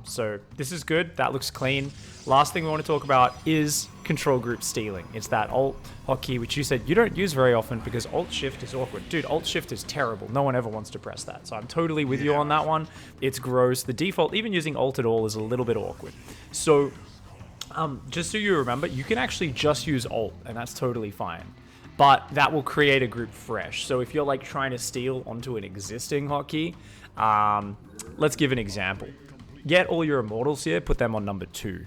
So this is good. That looks clean. Last thing we want to talk about is control group stealing. It's that Alt hotkey, which you said you don't use very often because Alt Shift is awkward. Dude, Alt Shift is terrible. No one ever wants to press that. So I'm totally with you on that one. It's gross. The default, even using Alt at all, is a little bit awkward. So just so you remember, you can actually just use Alt, and that's totally fine. But that will create a group fresh. So if you're like trying to steal onto an existing hotkey, let's give an example. Get all your immortals here, put them on number 2.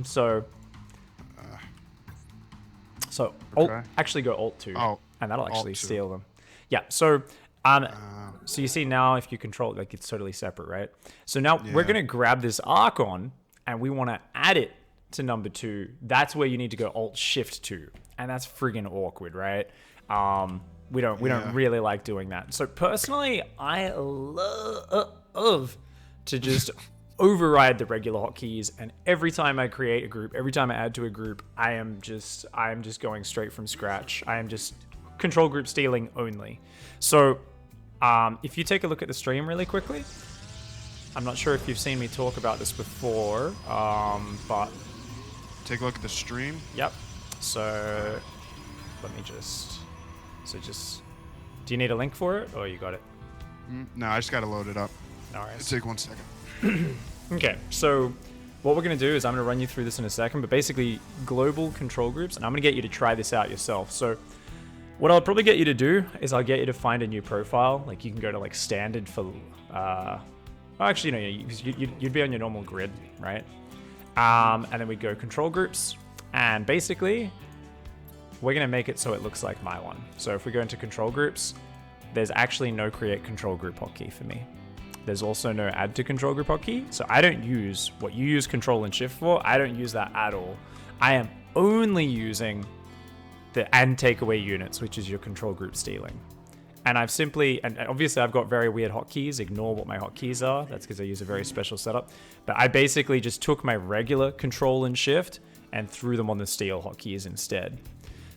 So Alt, actually go Alt 2, and that'll actually steal them. Yeah, so so you see now if you control it, like it's totally separate, right? So now we're gonna grab this Archon, and we want to add it to number 2. That's where you need to go Alt Shift 2, and that's friggin' awkward, right? We don't really like doing that. So personally, I love to just override the regular hotkeys, and every time I create a group, every time I add to a group, I am just going straight from scratch. I am just control group stealing only. So if you take a look at the stream really quickly, I'm not sure if you've seen me talk about this before, but take a look at the stream. Yep. So let me do you need a link for it, or you got it? No, I just got to load it up. All right. It'll take 1 second. Okay, so what we're going to do is I'm going to run you through this in a second, but basically global control groups, and I'm going to get you to try this out yourself. So what I'll probably get you to do is I'll get you to find a new profile. Like you can go to like standard for, actually, no, you'd be on your normal grid, right? And then we go control groups, and basically we're going to make it so it looks like my one. So if we go into control groups, there's actually no create control group hotkey for me. There's also no add to control group hotkey. So I don't use what you use control and shift for. I don't use that at all. I am only using the and take away units, which is your control group stealing. And I've simply, and obviously I've got very weird hotkeys. Ignore what my hotkeys are. That's because I use a very special setup. But I basically just took my regular control and shift and threw them on the steal hotkeys instead.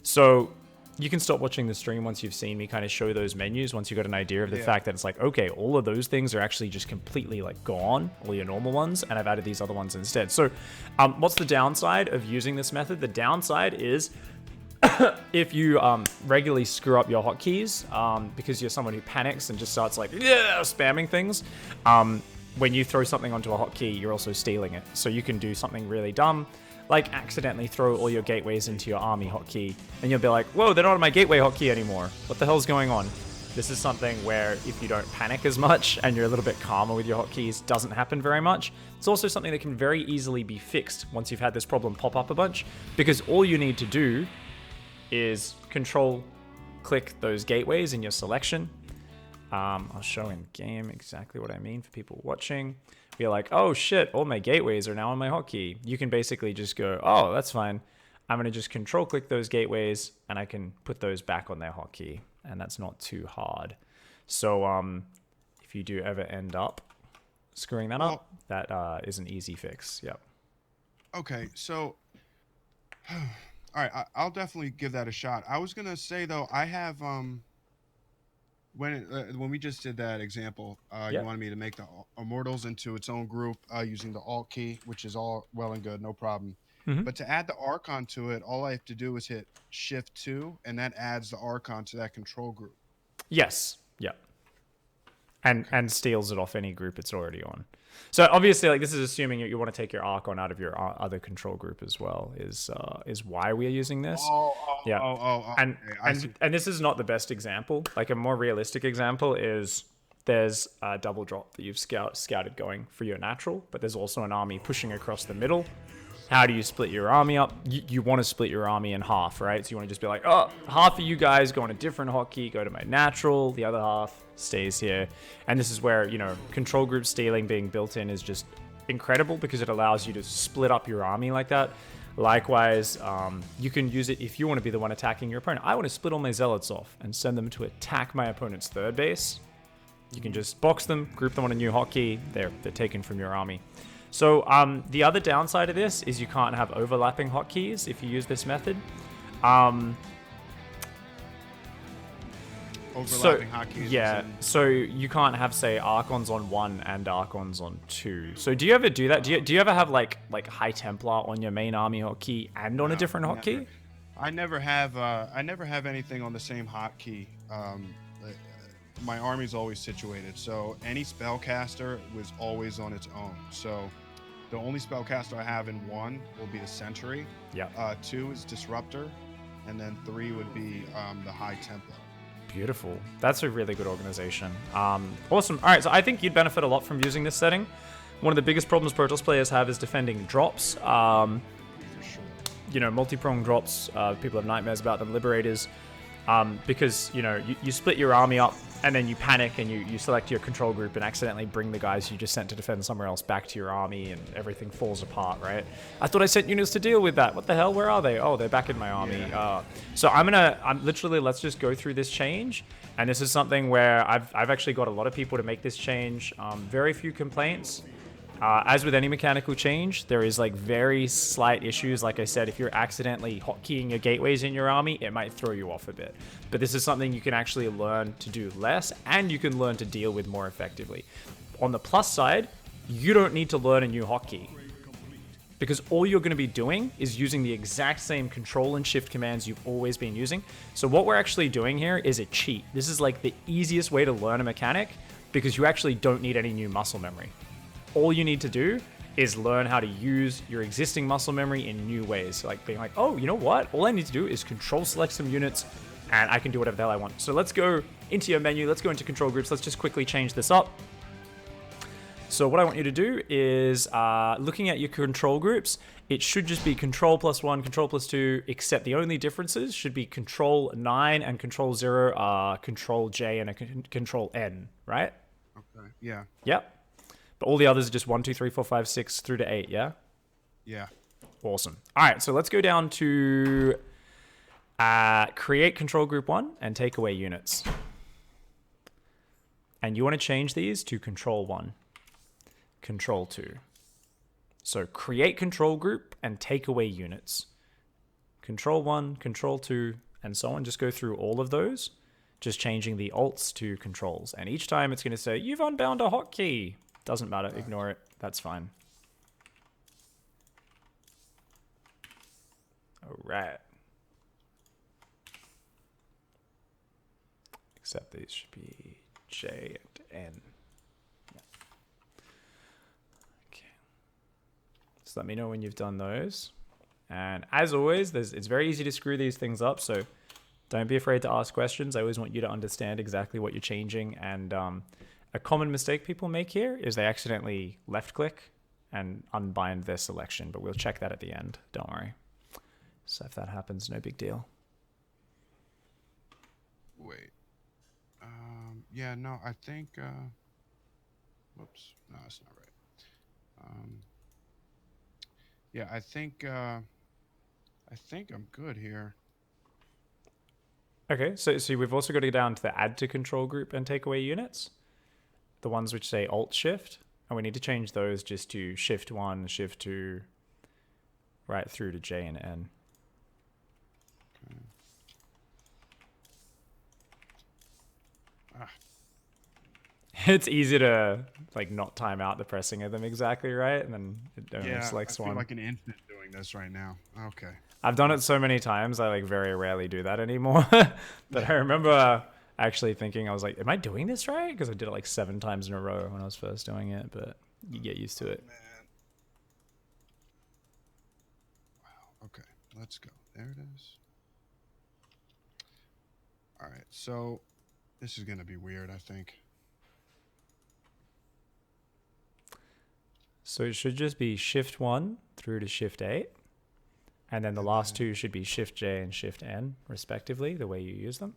So you can stop watching the stream once you've seen me kind of show those menus, once you got an idea of the fact that it's like, okay, all of those things are actually just completely like gone, all your normal ones, and I've added these other ones instead. So what's the downside of using this method? The downside is if you regularly screw up your hotkeys because you're someone who panics and just starts like spamming things, when you throw something onto a hotkey, you're also stealing it. So you can do something really dumb, like accidentally throw all your gateways into your army hotkey, and you'll be like, whoa, they're not on my gateway hotkey anymore. What the hell's going on? This is something where if you don't panic as much and you're a little bit calmer with your hotkeys, doesn't happen very much. It's also something that can very easily be fixed once you've had this problem pop up a bunch, because all you need to do is control click those gateways in your selection. I'll show in game exactly what I mean for people watching. Be like, oh shit, all my gateways are now on my hotkey. You can basically just go, oh, that's fine. I'm going to just control click those gateways and I can put those back on their hotkey. And that's not too hard. So if you do ever end up screwing that up, that is an easy fix. Yep. Okay, so all right, I'll definitely give that a shot. I was going to say though, I have when we just did that example, you wanted me to make the immortals into its own group using the Alt key, which is all well and good, no problem. Mm-hmm. But to add the Archon to it, all I have to do is hit Shift 2, and that adds the Archon to that control group. Yes. Yeah. And steals it off any group it's already on. So obviously, like, this is assuming you want to take your Archon out of your other control group as well. Is why we are using this. And this is not the best example. Like a more realistic example is there's a double drop that you've scouted going for your natural, but there's also an army pushing across the middle. How do you split your army up? You want to split your army in half, right? So you want to just be like, oh, half of you guys go on a different hotkey, go to my natural, the other half stays here. And this is where, control group stealing being built in is just incredible because it allows you to split up your army like that. Likewise, you can use it if you want to be the one attacking your opponent. I want to split all my zealots off and send them to attack my opponent's third base. You can just box them, group them on a new hotkey. They're taken from your army. So the other downside of this is you can't have overlapping hotkeys if you use this method. overlapping hotkeys. Yeah, so you can't have, say, Archons on 1 and Archons on 2. So do you ever do that? Do you ever have like High Templar on your main army hotkey and on a different hotkey? I never have anything on the same hotkey. My army's always situated, so any spellcaster was always on its own. So the only spellcaster I have in 1 will be the Sentry. Yeah. 2 is Disruptor, and then 3 would be the High Templar. Beautiful. That's a really good organization. Awesome. All right, so I think you'd benefit a lot from using this setting. One of the biggest problems Protoss players have is defending drops. For sure. You know, multi-pronged drops. People have nightmares about them. Liberators. Because, you know, you split your army up and then you panic and you select your control group and accidentally bring the guys you just sent to defend somewhere else back to your army and everything falls apart, right? I thought I sent units to deal with that. What the hell? Where are they? Oh, they're back in my army. Yeah. So I'm literally, let's just go through this change. And this is something where I've actually got a lot of people to make this change. Very few complaints. As with any mechanical change, there is like very slight issues. Like I said, if you're accidentally hotkeying your gateways in your army, it might throw you off a bit. But this is something you can actually learn to do less, and you can learn to deal with more effectively. On the plus side, you don't need to learn a new hotkey, because all you're going to be doing is using the exact same control and shift commands you've always been using. So what we're actually doing here is a cheat. This is like the easiest way to learn a mechanic, because you actually don't need any new muscle memory. All you need to do is learn how to use your existing muscle memory in new ways. Like being like, oh, you know what? All I need to do is control select some units and I can do whatever the hell I want. So let's go into your menu. Let's go into control groups. Let's just quickly change this up. So what I want you to do is looking at your control groups, it should just be control +1, control +2, except the only differences should be control 9 and control 0 are control J and a control N, right? Okay. Yeah. Yep. But all the others are just 1, 2, 3, 4, 5, 6 through to 8, yeah? Yeah. Awesome. All right, so let's go down to create control group 1 and take away units. And you want to change these to control 1, control 2. So create control group and take away units. Control 1, control 2, and so on. Just go through all of those, just changing the alts to controls. And each time it's going to say, you've unbound a hotkey. Doesn't matter, ignore it. That's fine. All right. Except these should be J and N. Yeah. Okay. So let me know when you've done those. And as always, it's very easy to screw these things up, so don't be afraid to ask questions. I always want you to understand exactly what you're changing. And a common mistake people make here is they accidentally left-click and unbind their selection, but we'll check that at the end. Don't worry. So if that happens, no big deal. Wait. Yeah, no, I think... whoops. No, that's not right. Yeah, I think I'm good here. Okay, so we've also got to go down to the add to control group and take away units. The ones which say Alt-Shift, and we need to change those just to Shift 1, Shift 2, right through to J and N. Okay. Ah. It's easy to like not time out the pressing of them exactly right, and then it only selects one. I feel like an infant doing this right now. Okay. I've done it so many times, I like very rarely do that anymore. But I remember actually thinking, I was like, am I doing this right? Because I did it like 7 times in a row when I was first doing it, but you get used to it. Man. Wow. Okay, let's go. There it is. All right, so this is going to be weird, I think. So it should just be Shift 1 through to Shift 8. And then the last two should be Shift J and Shift N, respectively, the way you use them.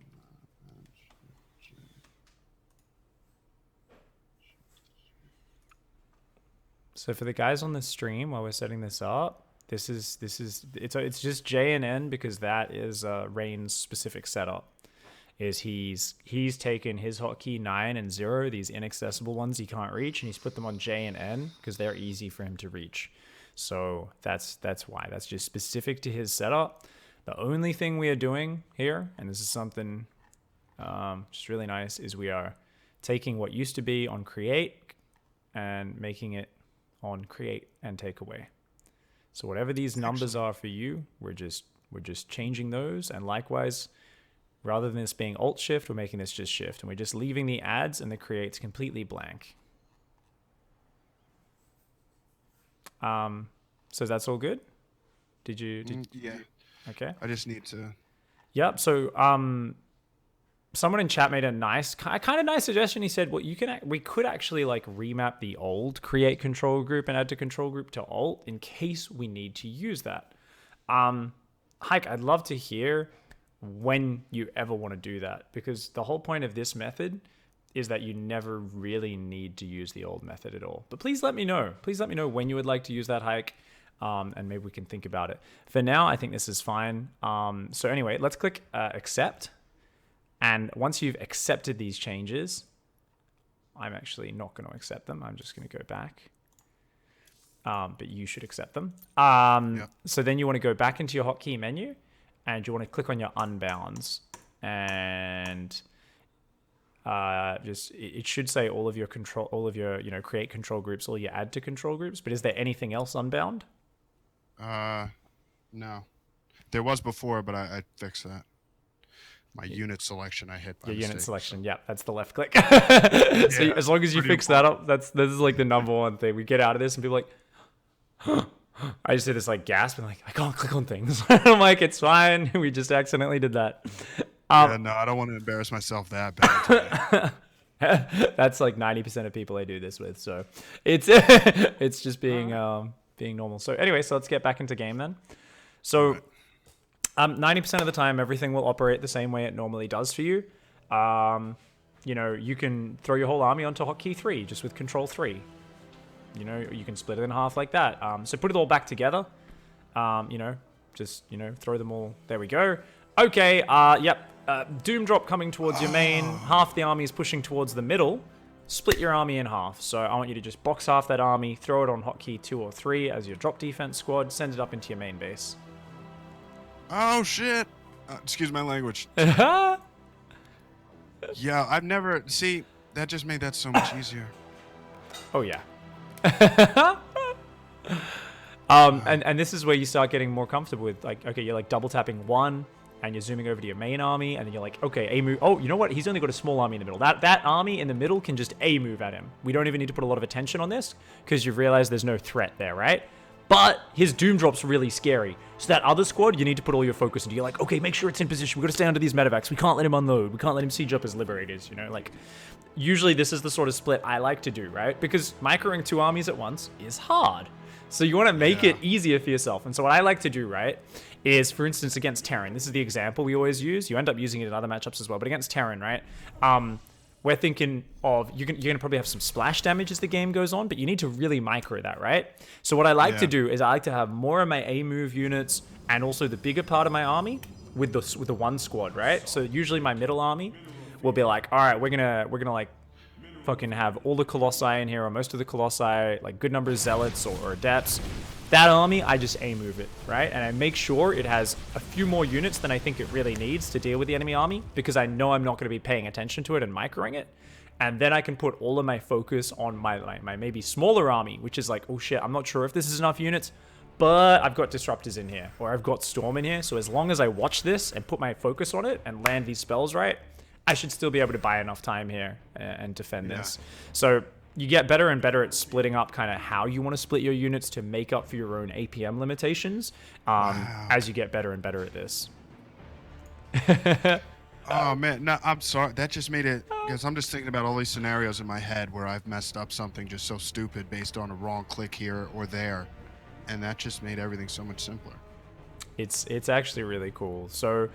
So for the guys on the stream, while we're setting this up, it's just J and N because that is Rain's specific setup. Is he's taken his hotkey 9 and 0, these inaccessible ones he can't reach, and he's put them on J and N because they're easy for him to reach. So that's why. That's just specific to his setup. The only thing we are doing here, and this is something which is really nice, is we are taking what used to be on create and making it on create and take away. So whatever these numbers are for you, we're just changing those. And likewise, rather than this being alt shift, we're making this just shift, and we're just leaving the adds and the creates completely blank. So that's all good. Did you Yeah. Okay. I just need to. Yep. So someone in chat made a kind of nice suggestion. He said, well, we could actually like remap the old create control group and add to control group to alt in case we need to use that. Hike, I'd love to hear when you ever want to do that, because the whole point of this method is that you never really need to use the old method at all. But please let me know. Please let me know when you would like to use that, Hike, and maybe we can think about it. For now, I think this is fine. So anyway, let's click accept. And once you've accepted these changes, I'm actually not going to accept them. I'm just going to go back. But you should accept them. So then you want to go back into your hotkey menu, and you want to click on your unbounds, and it should say all of your create control groups, all your add to control groups. But is there anything else unbound? No. There was before, but I fixed that. My unit selection I hit by Your mistake. unit selection, yeah, that's the left click. So Yeah, as long as you fix that up, this is like the number one thing. We get out of this and people are like, huh. I just did this like gasp and like, I can't click on things. I'm like, it's fine. We just accidentally did that. Yeah, no, I don't want to embarrass myself that bad today. That's like 90% of people I do this with. So it's just being normal. So anyway, so let's get back into game then. So 90% of the time, everything will operate the same way it normally does for you. You can throw your whole army onto hotkey 3 just with control 3. You can split it in half like that. So put it all back together. Throw them all. There we go. Okay. Yep. Doom drop coming towards your main. Half the army is pushing towards the middle. Split your army in half. So I want you to just box half that army, throw it on hotkey 2 or 3 as your drop defense squad, send it up into your main base. Oh, shit. Excuse my language. Yeah, I've never... See, that just made that so much easier. Oh, yeah. And this is where you start getting more comfortable with, like, okay, you're like double tapping 1 and you're zooming over to your main army, and then you're like, okay, A move. Oh, you know what? He's only got a small army in the middle. That army in the middle can just A move at him. We don't even need to put a lot of attention on this because you've realized there's no threat there, right? But his Doom Drop's really scary. So that other squad, you need to put all your focus into. You're like, okay, make sure it's in position. We got to stay under these medevacs. We can't let him unload. We can't let him siege up his liberators, like... Usually this is the sort of split I like to do, right? Because microing 2 armies at once is hard. So you want to make it easier for yourself. And so what I like to do, right, is, for instance, against Terran, this is the example we always use. You end up using it in other matchups as well. But against Terran, right, we're thinking of, you're going to probably have some splash damage as the game goes on, but you need to really micro that, right? So what I like to do is I like to have more of my A move units and also the bigger part of my army with the one squad, right? So usually my middle army will be like, all right, we're gonna like fucking have all the Colossi in here, or most of the Colossi, like good number of Zealots or Adepts. That army, I just A move it, right? And I make sure it has a few more units than I think it really needs to deal with the enemy army, because I know I'm not going to be paying attention to it and microing it. And then I can put all of my focus on my maybe smaller army, which is like, oh shit, I'm not sure if this is enough units, but I've got Disruptors in here, or I've got Storm in here. So as long as I watch this and put my focus on it and land these spells right, I should still be able to buy enough time here and defend this. So you get better and better at splitting up kind of how you want to split your units to make up for your own APM limitations as you get better and better at this. Oh, man. No, I'm sorry. That just made it... Because I'm just thinking about all these scenarios in my head where I've messed up something just so stupid based on a wrong click here or there. And that just made everything so much simpler. It's actually really cool. So...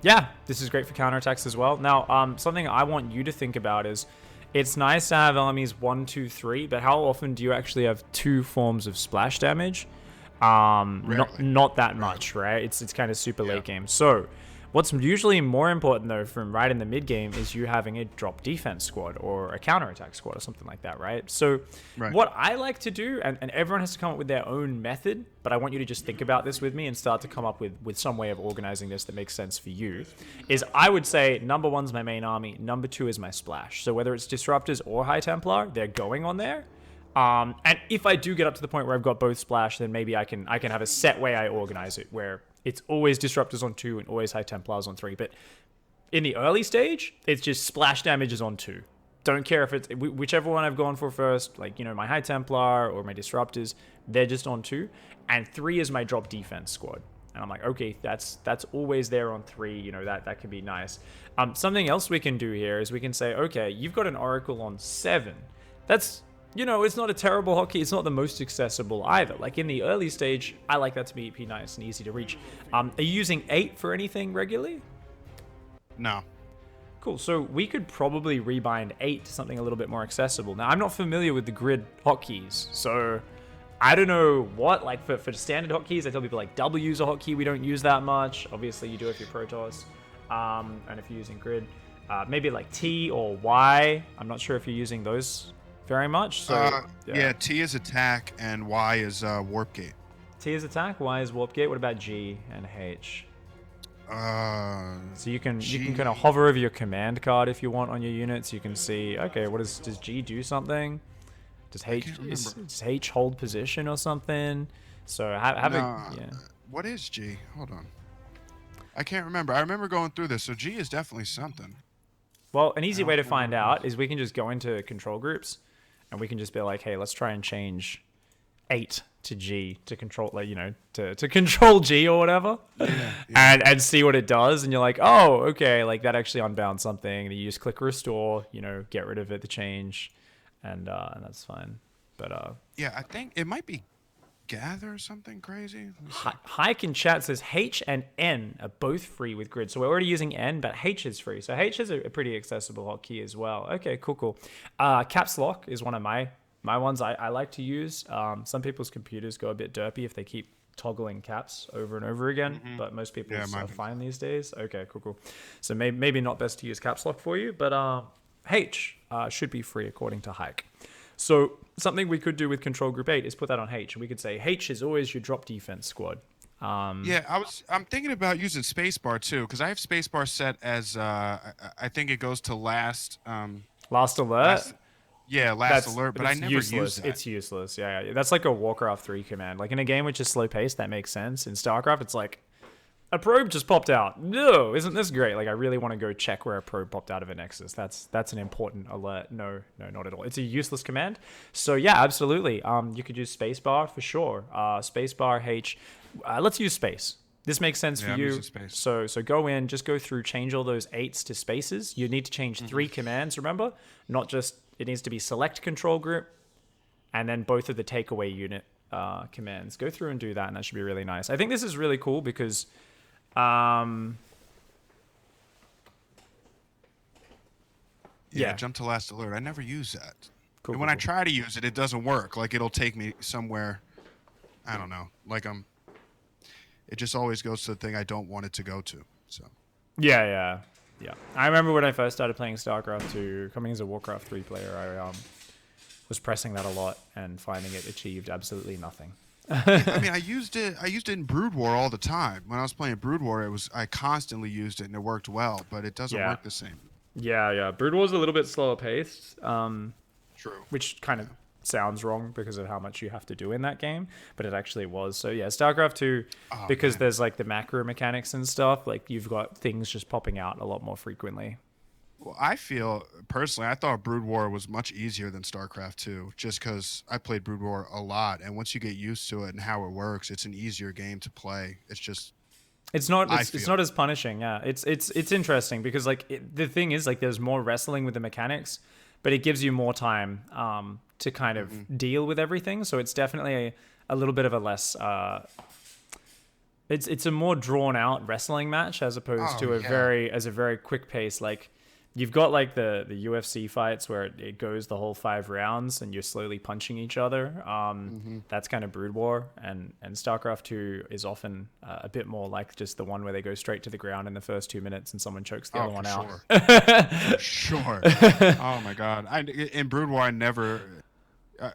yeah, this is great for counterattacks as well. Now, something I want you to think about is, it's nice to have armies 1, 2, 3, but how often do you actually have 2 forms of splash damage? Not that much, right? It's kind of super late game. So What's usually more important, though, from right in the mid game is you having a drop defense squad or a counter attack squad or something like that, right? So Right. what I like to do, and everyone has to come up with their own method, but I want you to just think about this with me and start to come up with some way of organizing this that makes sense for you, is I would say number one's my main army, number two is my splash. So whether it's Disruptors or High Templar, they're going on there. And if I do get up to the point where I've got both splash, then maybe I can have a set way I organize it where it's always Disruptors on 2 and always High Templars on 3. But in the early stage, it's just splash damage is on 2. Don't care if it's whichever one I've gone for first, like, my High Templar or my Disruptors, they're just on 2. And 3 is my drop defense squad. And I'm like, okay, that's always there on 3. That can be nice. Something else we can do here is we can say, okay, you've got an Oracle on 7. That's... it's not a terrible hotkey. It's not the most accessible either. Like in the early stage, I like that to be nice and easy to reach. Are you using 8 for anything regularly? No. Cool. So we could probably rebind 8 to something a little bit more accessible. Now, I'm not familiar with the grid hotkeys, so I don't know what. Like for standard hotkeys, I tell people like W's a hotkey we don't use that much. Obviously, you do if you're Protoss, and if you're using grid, maybe like T or Y. I'm not sure if you're using those very much. So yeah, T is attack and Y is warp gate. T is attack, Y is warp gate. What about G and H? So you can kind of hover over your command card if you want on your units. You can see, okay, does G do something? Does H hold position or something? So What is G? Hold on. I can't remember. I remember going through this. So G is definitely something. Well, an easy way to find out is we can just go into control groups and we can just be like, hey, let's try and change 8 to G to control, like, to control G or whatever, and see what it does. And you're like, oh, okay, like that actually unbound something. And you just click restore, get rid of it, the change, and that's fine. But yeah, I think it might be gather or something crazy. Hike in chat says H and N are both free with grid. So we're already using N, but H is free. So H is a pretty accessible hotkey as well. Okay, cool. Caps lock is one of my ones I like to use. Some people's computers go a bit derpy if they keep toggling caps over and over again, but most people are fine these days. Okay, cool. So maybe not best to use caps lock for you, but H should be free according to Hike. So something we could do with Control Group 8 is put that on H. And we could say H is always your drop defense squad. Yeah, I'm thinking about using spacebar too, because I have spacebar set as I think it goes to last. Last alert. Last alert, but I never useless. use that. It's useless. Yeah, that's like a Warcraft 3 command. Like in a game which is slow paced, that makes sense. In StarCraft, it's like a probe just popped out. No, isn't this great? Like I really want to go check where a probe popped out of a Nexus. That's an important alert. No, not at all. It's a useless command. So yeah, absolutely. You could use spacebar for sure. Spacebar H. Let's use space. This makes sense for you. So go in, just go through, change all those 8s to spaces. You need to change 3 commands, remember? Not just, it needs to be select control group and then both of the takeaway unit commands. Go through and do that, and that should be really nice. I think this is really cool because jump to last alert. I never use that. Cool, and when I try to use it, it doesn't work. Like it'll take me somewhere, I don't know. Like it just always goes to the thing I don't want it to go to. So. Yeah. I remember when I first started playing StarCraft 2, coming as a Warcraft 3 player, I was pressing that a lot and finding it achieved absolutely nothing. I mean, I used it in Brood War all the time. When I was playing Brood War, I constantly used it and it worked well, but it doesn't work the same. Yeah. Brood War is a little bit slower paced. True. Which kind of sounds wrong because of how much you have to do in that game, but it actually was. So yeah, StarCraft 2, because there's like the macro mechanics and stuff, like you've got things just popping out a lot more frequently. Well, I feel personally, I thought Brood War was much easier than StarCraft 2, just because I played Brood War a lot, and once you get used to it and how it works, it's an easier game to play. It's just it's not as punishing. Yeah, it's interesting because the thing is like there's more wrestling with the mechanics, but it gives you more time to kind of deal with everything. So it's definitely a little bit of a less. It's a more drawn out wrestling match as opposed to a very quick pace. Like You've got like the UFC fights where it goes the whole 5 rounds and you're slowly punching each other. That's kind of Brood War, and StarCraft 2 is often a bit more like just the one where they go straight to the ground in the first 2 minutes and someone chokes the other one out. For sure. Oh my god! In Brood War, I never.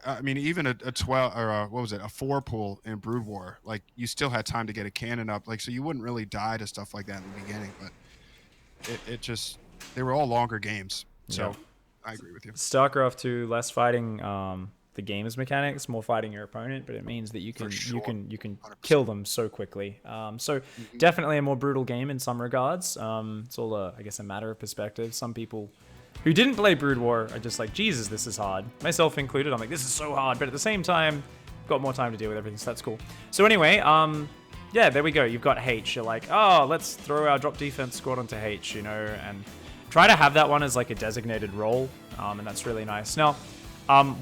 I mean, even a 12 or what was it, a 4 pool in Brood War, like you still had time to get a cannon up, like so you wouldn't really die to stuff like that in the beginning, but it just they were all longer games. So Yeah. I agree with you. StarCraft 2, less fighting the game's mechanics, more fighting your opponent, but it means that you can sure. you can 100%. kill them so quickly. So definitely a more brutal game in some regards. It's all I guess a matter of perspective. Some people who didn't play Brood War are just like, Jesus, this is hard. Myself included. I'm like, this is so hard, but at the same time, got more time to deal with everything, so that's cool. So anyway, yeah, there we go. You've got H. You're like, oh, let's throw our drop defense squad onto H, and try to have that one as like a designated role, and that's really nice. Now,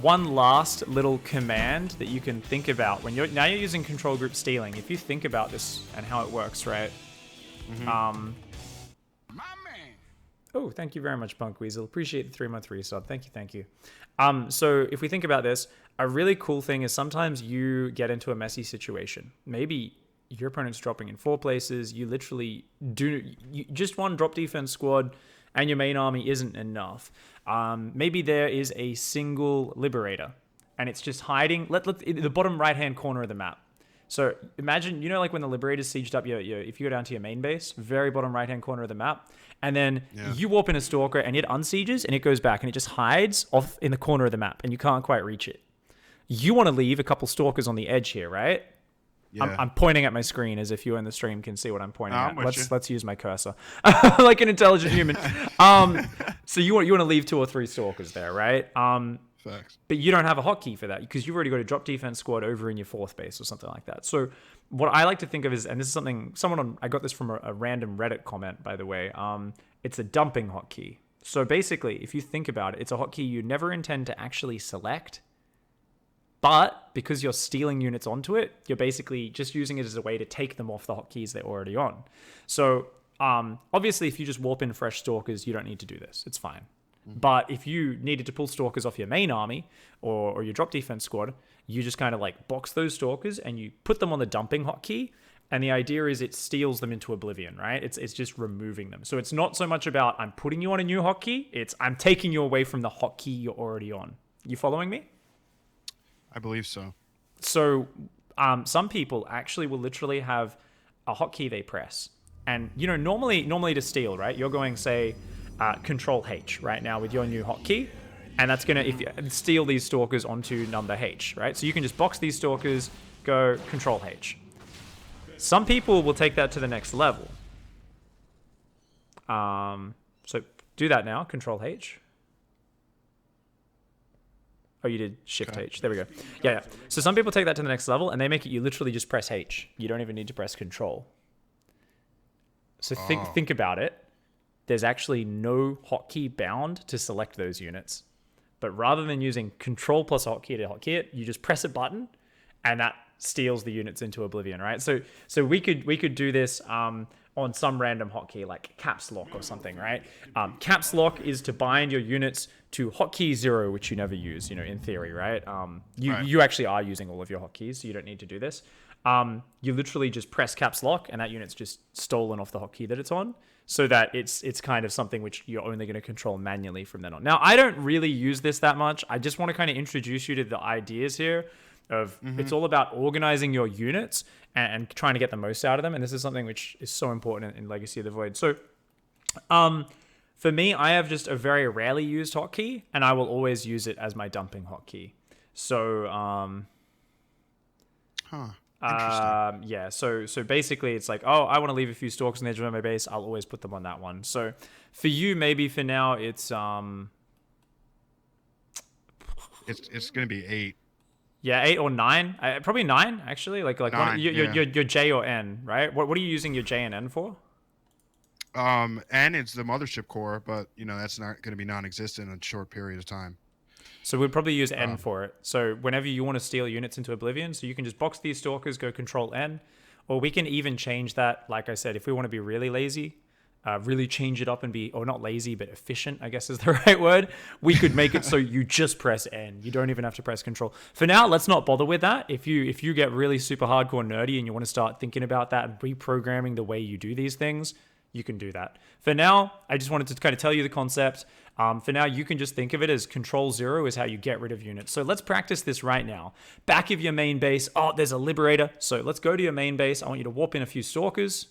one last little command that you can think about when you're using control group stealing. If you think about this and how it works, right? Oh, thank you very much, Punk Weasel. Appreciate the 3-month resub. Thank you. So if we think about this, a really cool thing is sometimes you get into a messy situation. Maybe your opponent's dropping in 4 places. You literally just one drop defense squad, and your main army isn't enough. Maybe there is a single liberator, and it's just hiding in the bottom right-hand corner of the map. So imagine, like when the Liberators sieged up if you go down to your main base, very bottom right-hand corner of the map, and then you warp in a Stalker and it unsieges and it goes back and it just hides off in the corner of the map and you can't quite reach it. You want to leave a couple Stalkers on the edge here, right? Yeah. I'm pointing at my screen as if you in the stream can see what I'm pointing at. I'm with you. Let's use my cursor like an intelligent human. So you want to leave 2 or 3 Stalkers there, right? Facts. But you don't have a hotkey for that because you've already got a drop defense squad over in your 4th base or something like that. So what I like to think of is, and this is something I got this from a random Reddit comment, by the way. It's a dumping hotkey. So basically, if you think about it, it's a hotkey you never intend to actually select, but because you're stealing units onto it, you're basically just using it as a way to take them off the hotkeys they're already on. So obviously, if you just warp in fresh Stalkers, you don't need to do this. It's fine. But if you needed to pull Stalkers off your main army or your drop defense squad, you just kind of like box those Stalkers and you put them on the dumping hotkey. And the idea is it steals them into oblivion, right? It's just removing them. So it's not so much about I'm putting you on a new hotkey. It's I'm taking you away from the hotkey you're already on. You following me? I believe so. So some people actually will literally have a hotkey they press. And, normally to steal, right? You're going, say, Control H right now with your new hotkey, and that's gonna steal these Stalkers onto number H, right? So you can just box these Stalkers, go Control H. Some people will take that to the next level. So do that now, Control H. Oh, you did Shift H. There we go. Yeah. So some people take that to the next level, and they make it you literally just press H. You don't even need to press Control. So think about it. There's actually no hotkey bound to select those units. But rather than using Control plus hotkey to hotkey it, you just press a button and that steals the units into oblivion, right? So we could do this on some random hotkey like Caps Lock or something, right? Caps Lock is to bind your units to hotkey 0, which you never use, in theory, right? You actually are using all of your hotkeys, so you don't need to do this. You literally just press Caps Lock and that unit's just stolen off the hotkey that it's on. So that it's kind of something which you're only going to control manually from then on. Now, I don't really use this that much. I just want to kind of introduce you to the ideas here of it's all about organizing your units and trying to get the most out of them. And this is something which is so important in Legacy of the Void. So for me, I have just a very rarely used hotkey, and I will always use it as my dumping hotkey. So yeah, so basically it's like, oh, I want to leave a few Stalkers on the edge of my base. I'll always put them on that one. So for you, maybe for now, it's going to be 8. Yeah, 8 or 9. Probably 9 actually. Like 9, your J or N, right? What are you using your J and N for? N is the mothership core, but that's not going to be non-existent in a short period of time. So we'd probably use N for it. So whenever you want to steal units into oblivion, so you can just box these Stalkers, go Control N, or we can even change that. Like I said, if we want to be really lazy, really change it up and be, or not lazy, but efficient, I guess is the right word, we could make it so you just press N. You don't even have to press Control. For now, let's not bother with that. If you get really super hardcore nerdy and you want to start thinking about that and reprogramming the way you do these things, you can do that. For now, I just wanted to kind of tell you the concept. For now, you can just think of it as Control 0 is how you get rid of units. So let's practice this right now. Back of your main base, oh, there's a Liberator. So let's go to your main base. I want you to warp in a few Stalkers.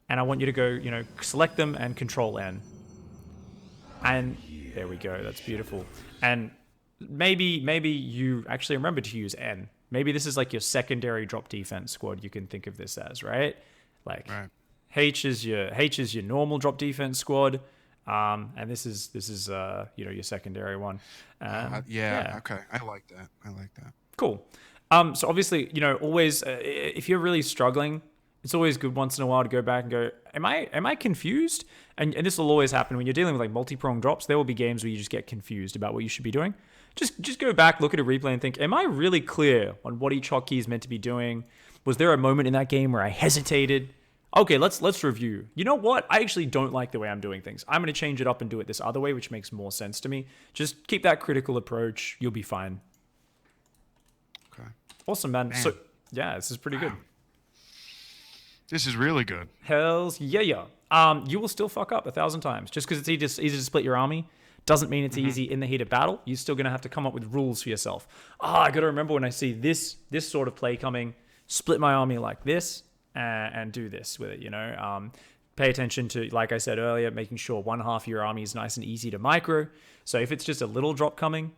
And I want you to go, select them and Control N. And there we go. That's beautiful. And maybe you actually remember to use N. Maybe this is like your secondary drop defense squad. You can think of this as, right? Like Right. H is your normal drop defense squad. And this is your secondary one. Yeah. Okay. I like that. Cool. So obviously, always if you're really struggling, it's always good once in a while to go back and go, am I confused? And this will always happen when you're dealing with like multi-prong drops. There will be games where you just get confused about what you should be doing. Just go back, look at a replay and think, am I really clear on what each hotkey is meant to be doing? Was there a moment in that game where I hesitated? Okay, let's review. You know what? I actually don't like the way I'm doing things. I'm going to change it up and do it this other way, which makes more sense to me. Just keep that critical approach. You'll be fine. Okay. Awesome, man. So, yeah, this is pretty good. This is really good. Hells yeah. You will still fuck up 1,000 times. Just because it's easy to split your army doesn't mean it's easy in the heat of battle. You're still going to have to come up with rules for yourself. I got to remember when I see this sort of play coming, split my army like this, and do this with it, Pay attention to, like I said earlier, making sure one half of your army is nice and easy to micro. So if it's just a little drop coming,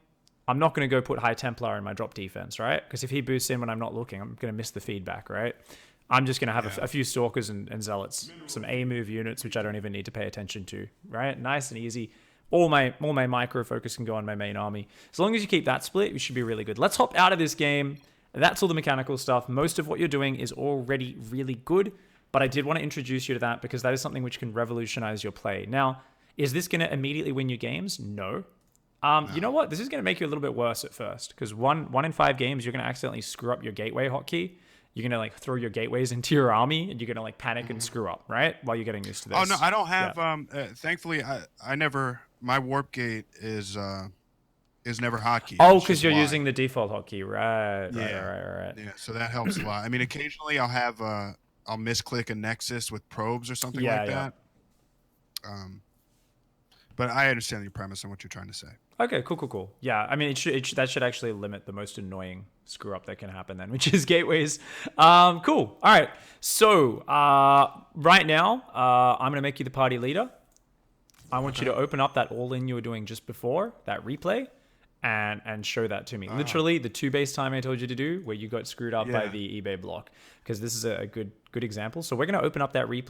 I'm not going to go put High Templar in my drop defense, right? Because if he boosts in when I'm not looking, I'm going to miss the feedback, right? I'm just going to have a few Stalkers and Zealots, some A-move units, which I don't even need to pay attention to, right? Nice and easy. All my micro focus can go on my main army. As long as you keep that split, you should be really good. Let's hop out of this game. That's all the mechanical stuff. Most of what you're doing is already really good, but I did want to introduce you to that because that is something which can revolutionize your play. Now, is this going to immediately win you games? No. You know what? This is going to make you a little bit worse at first because one in 5 games, you're going to accidentally screw up your gateway hotkey. You're going to like throw your gateways into your army and you're going to like panic and screw up, right? While you're getting used to this. Oh, no, I don't have, thankfully, I never, my warp gate is never hotkey. Oh, because you're using the default hotkey, right? Yeah. Yeah, so that helps a lot. I mean, occasionally I'll have, I'll misclick a Nexus with probes or something like that. But I understand your premise and what you're trying to say. Okay, cool. Yeah, I mean, that should actually limit the most annoying screw up that can happen then, which is gateways. Cool. All right. So right now, I'm gonna make you the party leader. I want you to open up that all-in you were doing just before that replay, and show that to me. Literally, the 2 base time I told you to do, where you got screwed up by the eBay block, because this is a good example. So we're gonna open up that replay.